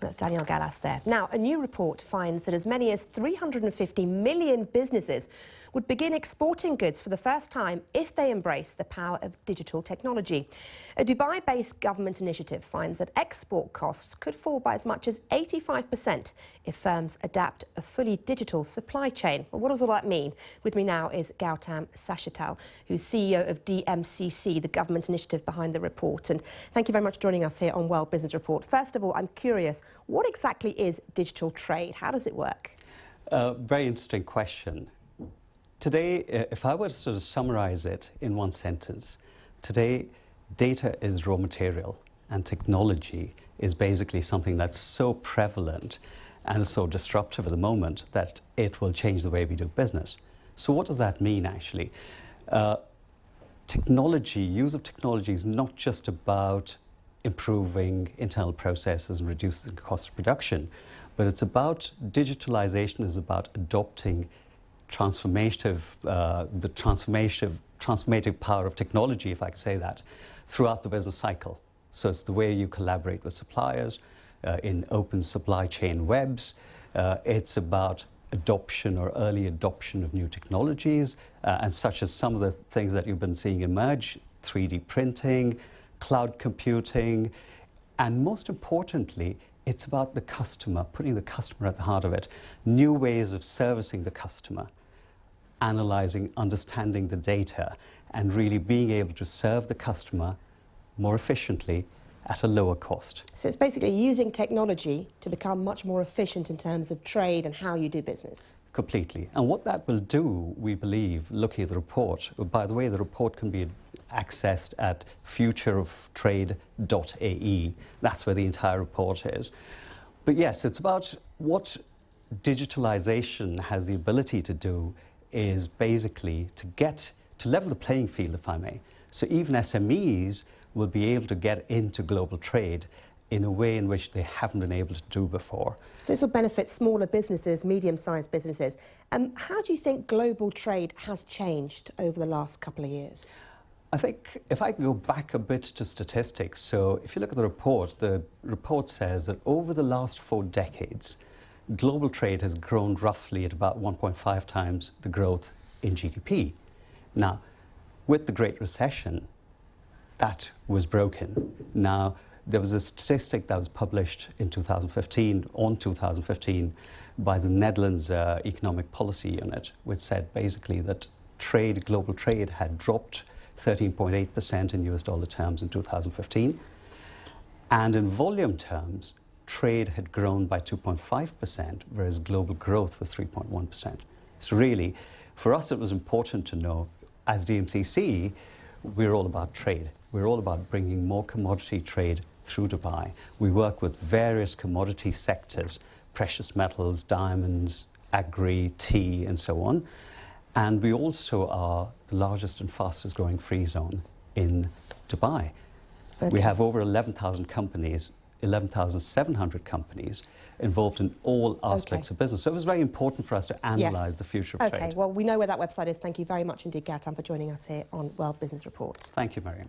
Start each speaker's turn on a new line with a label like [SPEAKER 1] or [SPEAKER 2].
[SPEAKER 1] That's Daniel Gallas there. Now, a new report finds that as many as 350 million businesses would begin exporting goods for the first time if they embrace the power of digital technology. A Dubai-based government initiative finds that export costs could fall by as much as 85% if firms adapt a fully digital supply chain. Well, what does all that mean? With me now is Gautam Sashetal, who's CEO of DMCC, the government initiative behind the report. And thank you very much for joining us here on World Business Report. First of all, I'm curious, what exactly is digital trade? How does it work?
[SPEAKER 2] Very interesting question. Today, if I were to sort of summarize it in one sentence, today data is raw material and technology is basically something that's so prevalent and so disruptive at the moment that it will change the way we do business. So what does that mean actually? Use of technology is not just about improving internal processes and reducing the cost of production, but it's about digitalization is about adopting the transformative power of technology, if I could say that, throughout the business cycle. So it's the way you collaborate with suppliers in open supply chain webs. It's about adoption or early adoption of new technologies, and such as some of the things that you've been seeing emerge, 3D printing, cloud computing, and most importantly, it's about the customer, putting the customer at the heart of it, new ways of servicing the customer, analyzing, understanding the data, and really being able to serve the customer more efficiently at a lower cost.
[SPEAKER 1] So it's basically using technology to become much more efficient in terms of trade and how you do business.
[SPEAKER 2] Completely. And what that will do, we believe, looking at the report, by the way, the report can be accessed at futureoftrade.ae. That's where the entire report is. But yes, it's about what digitalization has the ability to do is basically to level the playing field, if I may. So even SMEs will be able to get into global trade in a way in which they haven't been able to do before.
[SPEAKER 1] So this will benefit smaller businesses, medium-sized businesses. How do you think global trade has changed over the last couple of years?
[SPEAKER 2] I think if I go back a bit to statistics, so if you look at the report says that over the last 4 decades, global trade has grown roughly at about 1.5 times the growth in GDP. Now, with the Great Recession, that was broken. Now, there was a statistic that was published in 2015, by the Netherlands Economic Policy Unit, which said basically that global trade had dropped 13.8% in US dollar terms in 2015. And in volume terms, trade had grown by 2.5%, whereas global growth was 3.1%. So really, for us, it was important to know, as DMCC, we're all about trade. We're all about bringing more commodity trade through Dubai. We work with various commodity sectors, precious metals, diamonds, agri, tea, and so on. And we also are the largest and fastest growing free zone in Dubai. Okay. We have over 11,000 companies, 11,700 companies involved in all aspects of business. So it was very important for us to analyse the future of trade.
[SPEAKER 1] Okay, well, we know where that website is. Thank you very much indeed, Gautam, for joining us here on World Business Report.
[SPEAKER 2] Thank you, Marion.